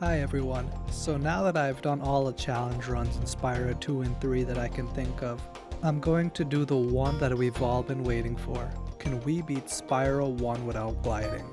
Hi everyone, so now that I've done all the challenge runs in Spyro 2 and 3 that I can think of, I'm going to do the one that we've all been waiting for. Can we beat Spyro 1 without gliding?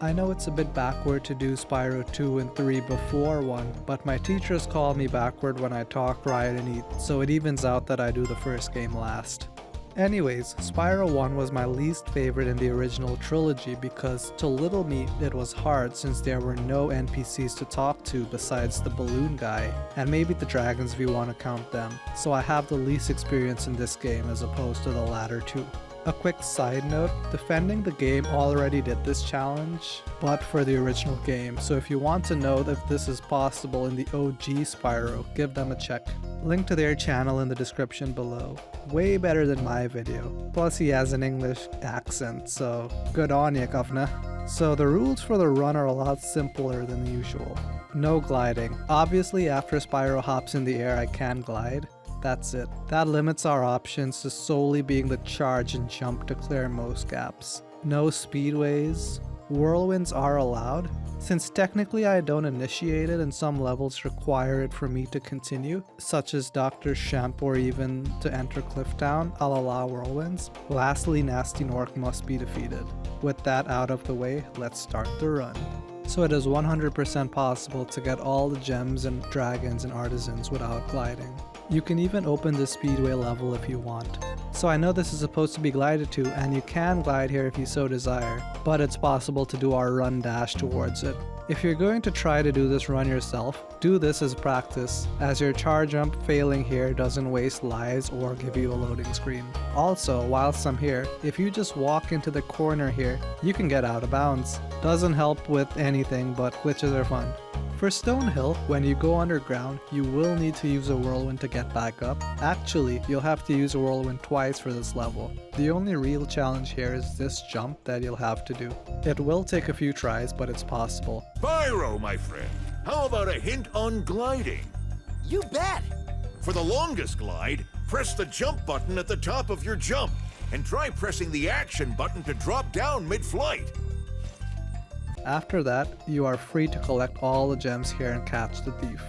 I know it's a bit backward to do Spyro 2 and 3 before 1, but my teachers call me backward when I talk, ride, and eat, so it evens out that I do the first game last. Anyways, Spyro 1 was my least favorite in the original trilogy because to little me it was hard since there were no NPCs to talk to besides the balloon guy, and maybe the dragons if you want to count them, so I have the least experience in this game as opposed to the latter two. A quick side note, Defending the Game already did this challenge, but for the original game, so if you want to know if this is possible in the OG Spyro, give them a check. Link to their channel in the description below. Way better than my video. Plus he has an English accent, so good on ya, governor. So the rules for the run are a lot simpler than usual. No gliding. Obviously after Spyro hops in the air I can glide. That's it. That limits our options to solely being the charge and jump to clear most gaps. No speedways. Whirlwinds are allowed. Since technically I don't initiate it and some levels require it for me to continue, such as Dr. Shemp or even to enter Clifftown, I'll allow whirlwinds. Lastly, Nasty Nork must be defeated. With that out of the way, let's start the run. So it is 100% possible to get all the gems and dragons and artisans without gliding. You can even open the speedway level if you want. So I know this is supposed to be glided to, and you can glide here if you so desire, but it's possible to do our run dash towards it. If you're going to try to do this run yourself, do this as practice, as your charge jump failing here doesn't waste lives or give you a loading screen. Also, whilst I'm here, if you just walk into the corner here, you can get out of bounds. Doesn't help with anything, but glitches are fun. For Stone Hill, when you go underground, you will need to use a whirlwind to get back up. Actually, you'll have to use a whirlwind twice for this level. The only real challenge here is this jump that you'll have to do. It will take a few tries, but it's possible. Spyro, my friend, how about a hint on gliding? You bet! For the longest glide, press the jump button at the top of your jump, and try pressing the action button to drop down mid-flight. After that, you are free to collect all the gems here and catch the thief.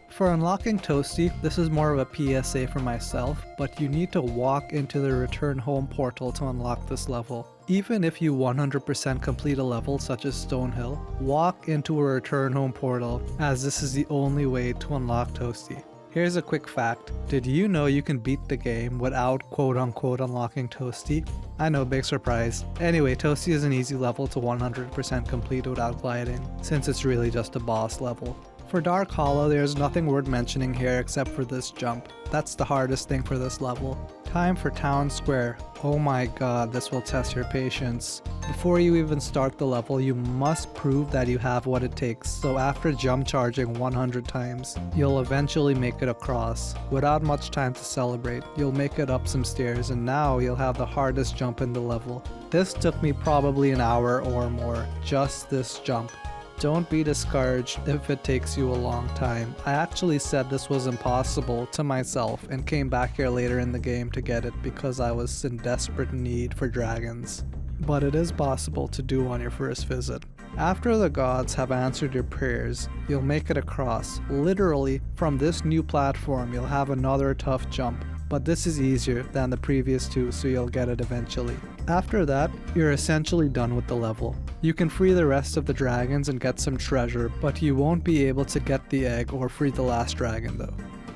For unlocking Toasty, this is more of a PSA for myself, but you need to walk into the return home portal to unlock this level. Even if you 100% complete a level such as Stonehill, walk into a return home portal, as this is the only way to unlock Toasty. Here's a quick fact. Did you know you can beat the game without quote-unquote unlocking Toasty? I know, big surprise. Anyway, Toasty is an easy level to 100% complete without gliding, since it's really just a boss level. For Dark Hollow, there's nothing worth mentioning here except for this jump. That's the hardest thing for this level. Time for Town Square. Oh my god, this will test your patience. Before you even start the level, you must prove that you have what it takes, so after jump charging 100 times, you'll eventually make it across. Without much time to celebrate, you'll make it up some stairs and now you'll have the hardest jump in the level. This took me probably an hour or more, just this jump. Don't be discouraged if it takes you a long time. I actually said this was impossible to myself and came back here later in the game to get it because I was in desperate need for dragons. But it is possible to do on your first visit. After the gods have answered your prayers, you'll make it across. Literally, from this new platform you'll have another tough jump, but this is easier than the previous two, so you'll get it eventually. After that, you're essentially done with the level. You can free the rest of the dragons and get some treasure, but you won't be able to get the egg or free the last dragon though.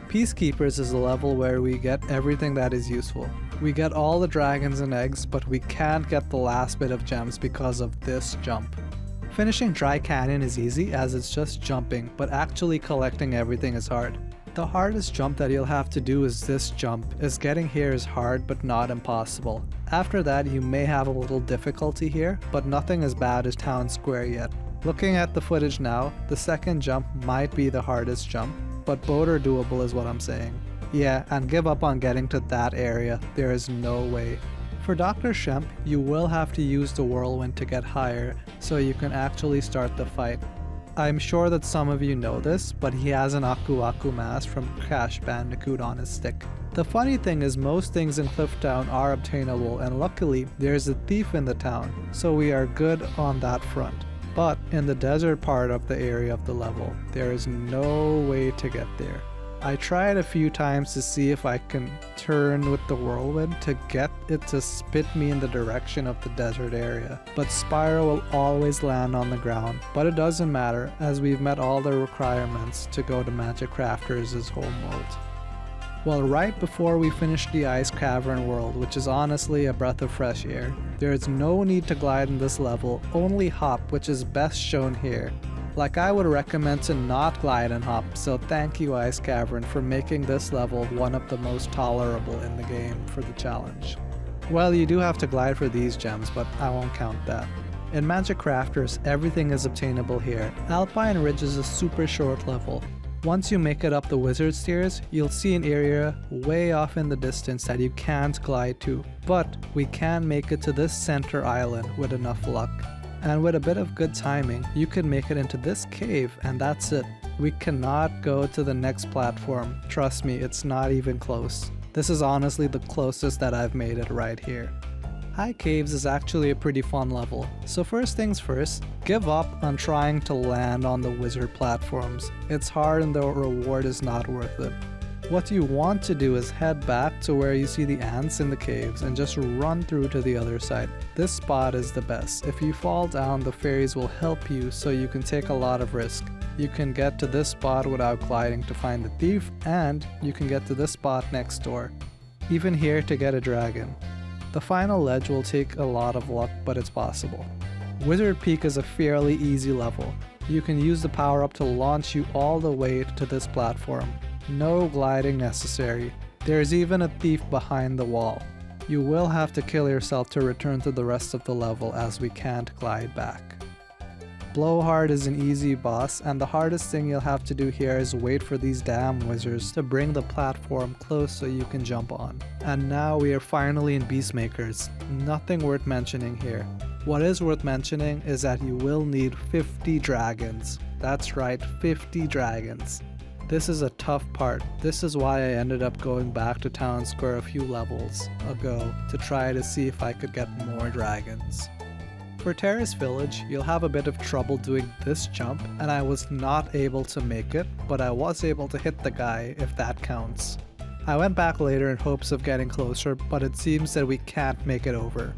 Peacekeepers is a level where we get everything that is useful. We get all the dragons and eggs, but we can't get the last bit of gems because of this jump. Finishing Dry Canyon is easy as it's just jumping, but actually collecting everything is hard. The hardest jump that you'll have to do is this jump, as getting here is hard but not impossible. After that you may have a little difficulty here, but nothing as bad as Town Square yet. Looking at the footage now, the second jump might be the hardest jump, but both are doable is what I'm saying. Yeah, and give up on getting to that area, there is no way. For Dr. Shemp, you will have to use the whirlwind to get higher, so you can actually start the fight. I'm sure that some of you know this, but he has an Aku Aku mask from Crash Bandicoot on his stick. The funny thing is most things in Clifftown are obtainable, and luckily there's a thief in the town, so we are good on that front. But in the desert part of the area of the level, there is no way to get there. I tried a few times to see if I can turn with the whirlwind to get it to spit me in the direction of the desert area, but Spyro will always land on the ground. But it doesn't matter, as we've met all the requirements to go to Magic Crafters' home world. Well, right before we finish the Ice Cavern world, which is honestly a breath of fresh air, there is no need to glide in this level, only hop, which is best shown here. Like, I would recommend to not glide and hop, so thank you Ice Cavern for making this level one of the most tolerable in the game for the challenge. Well, you do have to glide for these gems, but I won't count that. In Magic Crafters, everything is obtainable here. Alpine Ridge is a super short level. Once you make it up the wizard stairs, you'll see an area way off in the distance that you can't glide to, but we can make it to this center island with enough luck. And with a bit of good timing, you can make it into this cave, and that's it. We cannot go to the next platform. Trust me, it's not even close. This is honestly the closest that I've made it right here. High Caves is actually a pretty fun level, so first things first, give up on trying to land on the wizard platforms. It's hard and the reward is not worth it. What you want to do is head back to where you see the ants in the caves and just run through to the other side. This spot is the best. If you fall down, the fairies will help you so you can take a lot of risk. You can get to this spot without gliding to find the thief, and you can get to this spot next door. Even here to get a dragon. The final ledge will take a lot of luck, but it's possible. Wizard Peak is a fairly easy level. You can use the power up to launch you all the way to this platform. No gliding necessary. There's even a thief behind the wall. You will have to kill yourself to return to the rest of the level, as we can't glide back. Blowhard is an easy boss, and the hardest thing you'll have to do here is wait for these damn wizards to bring the platform close so you can jump on. And now we are finally in Beastmakers. Nothing worth mentioning here. What is worth mentioning is that you will need 50 dragons. That's right, 50 dragons. This is a tough part. This is why I ended up going back to Town Square a few levels ago to try to see if I could get more dragons. For Terrace Village, you'll have a bit of trouble doing this jump, and I was not able to make it, but I was able to hit the guy, if that counts. I went back later in hopes of getting closer, but it seems that we can't make it over.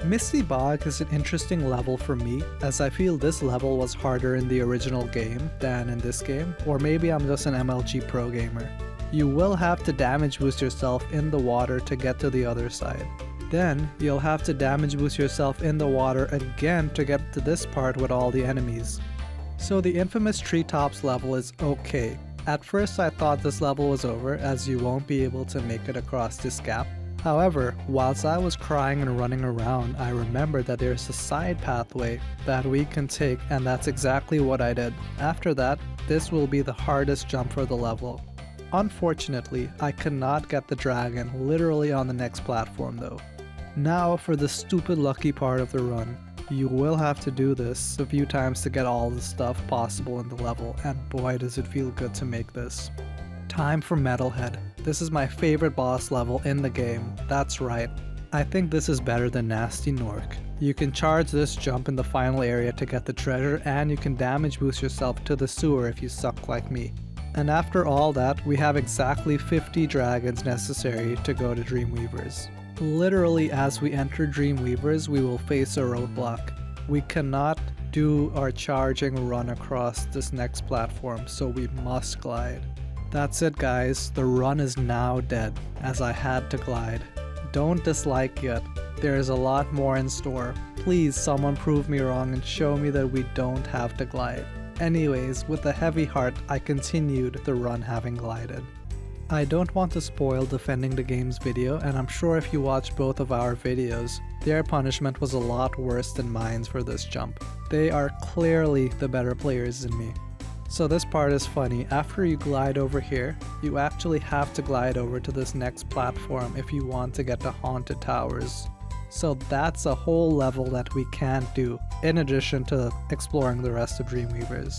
Misty Bog is an interesting level for me, as I feel this level was harder in the original game than in this game, or maybe I'm just an MLG pro gamer. You will have to damage boost yourself in the water to get to the other side. Then, you'll have to damage boost yourself in the water again to get to this part with all the enemies. So the infamous Treetops level is okay. At first I thought this level was over, as you won't be able to make it across this gap. However, whilst I was crying and running around, I remembered that there's a side pathway that we can take, and that's exactly what I did. After that, this will be the hardest jump for the level. Unfortunately, I could not get the dragon literally on the next platform though. Now for the stupid lucky part of the run. You will have to do this a few times to get all the stuff possible in the level, and boy does it feel good to make this. Time for Metalhead. This is my favorite boss level in the game. That's right. I think this is better than Nasty Nork. You can charge this jump in the final area to get the treasure, and you can damage boost yourself to the sewer if you suck like me. And after all that, we have exactly 50 dragons necessary to go to Dreamweavers. Literally, as we enter Dreamweavers, we will face a roadblock. We cannot do our charging run across this next platform, so we must glide. That's it guys, the run is now dead, as I had to glide. Don't dislike yet, there is a lot more in store. Please someone prove me wrong and show me that we don't have to glide. Anyways, with a heavy heart, I continued the run having glided. I don't want to spoil Defending the Game's video, and I'm sure if you watch both of our videos, their punishment was a lot worse than mine's for this jump. They are clearly the better players than me. So this part is funny. After you glide over here, you actually have to glide over to this next platform if you want to get to Haunted Towers. So that's a whole level that we can't do, in addition to exploring the rest of Dreamweavers.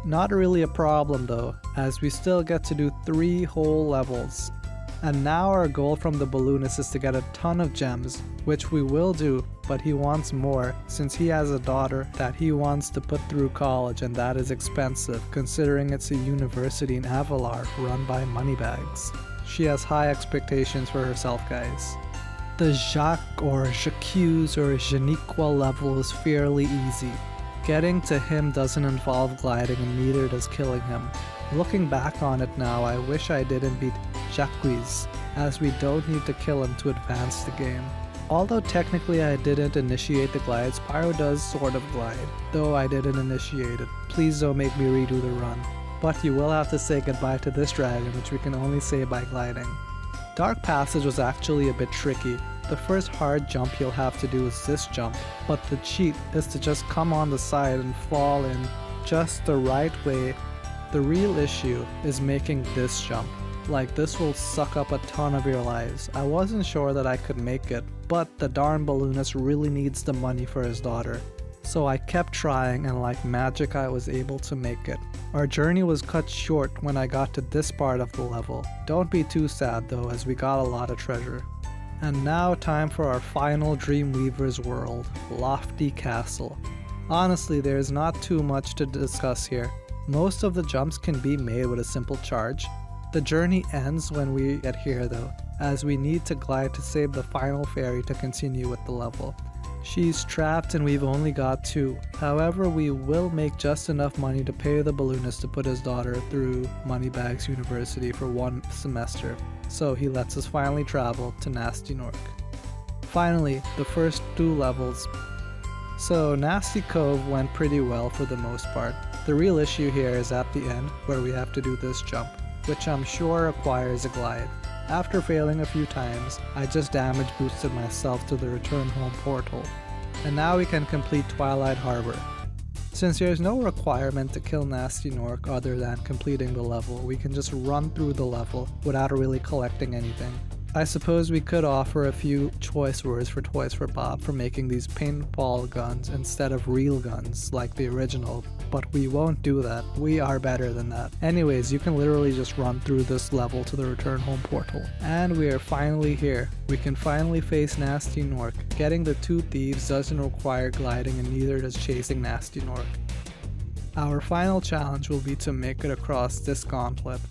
Not really a problem though, as we still get to do 3 whole levels. And now our goal from the balloonist is to get a ton of gems, which we will do, but he wants more since he has a daughter that he wants to put through college, and that is expensive considering it's a university in Avalar run by moneybags. She has high expectations for herself, guys. The Jacques or Jacques or Janiqua level is fairly easy. Getting to him doesn't involve gliding and neither does killing him. Looking back on it now, I wish I didn't beat Jacques, as we don't need to kill him to advance the game. Although technically I didn't initiate the glide, Spyro does sort of glide, though I didn't initiate it. Please don't make me redo the run. But you will have to say goodbye to this dragon, which we can only say by gliding. Dark Passage was actually a bit tricky. The first hard jump you'll have to do is this jump, but the cheat is to just come on the side and fall in just the right way. The real issue is making this jump. Like, this will suck up a ton of your lives. I wasn't sure that I could make it, but the darn balloonist really needs the money for his daughter. So I kept trying, and like magic I was able to make it. Our journey was cut short when I got to this part of the level. Don't be too sad though, as we got a lot of treasure. And now time for our final Dreamweaver's world, Lofty Castle. Honestly, there is not too much to discuss here. Most of the jumps can be made with a simple charge. The journey ends when we get here though, as we need to glide to save the final fairy to continue with the level. She's trapped and we've only got 2. However, we will make just enough money to pay the balloonist to put his daughter through Moneybags University for 1 semester, so he lets us finally travel to Nasty Nork. Finally, the first 2 levels. So Nasty Cove went pretty well for the most part. The real issue here is at the end, where we have to do this jump, which I'm sure requires a glide. After failing a few times, I just damage boosted myself to the return home portal. And now we can complete Twilight Harbor. Since there's no requirement to kill Nasty Nork other than completing the level, we can just run through the level without really collecting anything. I suppose we could offer a few choice words for Toys for Bob for making these paintball guns instead of real guns like the original, but we won't do that. We are better than that. Anyways, you can literally just run through this level to the return home portal. And we are finally here. We can finally face Nasty Nork. Getting the 2 thieves doesn't require gliding and neither does chasing Nasty Nork. Our final challenge will be to make it across this gauntlet.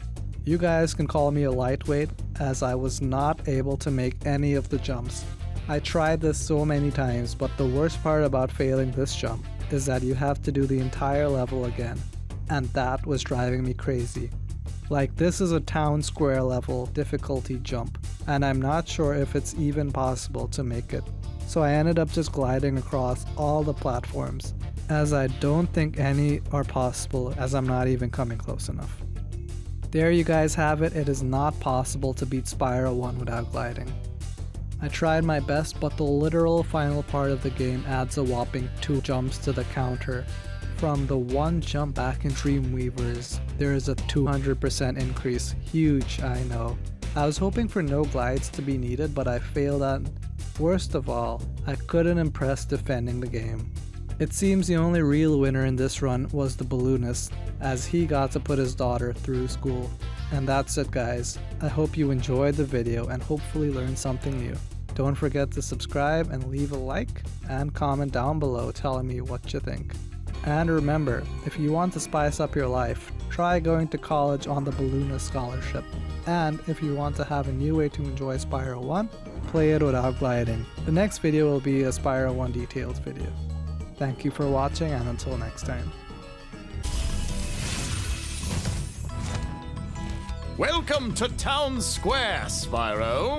You guys can call me a lightweight, as I was not able to make any of the jumps. I tried this so many times, but the worst part about failing this jump is that you have to do the entire level again, and that was driving me crazy. Like, this is a town square level difficulty jump, and I'm not sure if it's even possible to make it. So I ended up just gliding across all the platforms, as I don't think any are possible, as I'm not even coming close enough. There you guys have it. It is not possible to beat Spyro 1 without gliding. I tried my best, but the literal final part of the game adds a whopping 2 jumps to the counter. From the 1 jump back in Dreamweavers, there is a 200% increase. Huge, I know. I was hoping for no glides to be needed, but I failed at. Worst of all, I couldn't impress defending the game. It seems the only real winner in this run was the balloonist, as he got to put his daughter through school. And that's it guys. I hope you enjoyed the video and hopefully learned something new. Don't forget to subscribe and leave a like and comment down below telling me what you think. And remember, if you want to spice up your life, try going to college on the Balloonist Scholarship. And if you want to have a new way to enjoy Spyro 1, play it without gliding. The next video will be a Spyro 1 details video. Thank you for watching, and until next time. Welcome to Town Square, Spyro.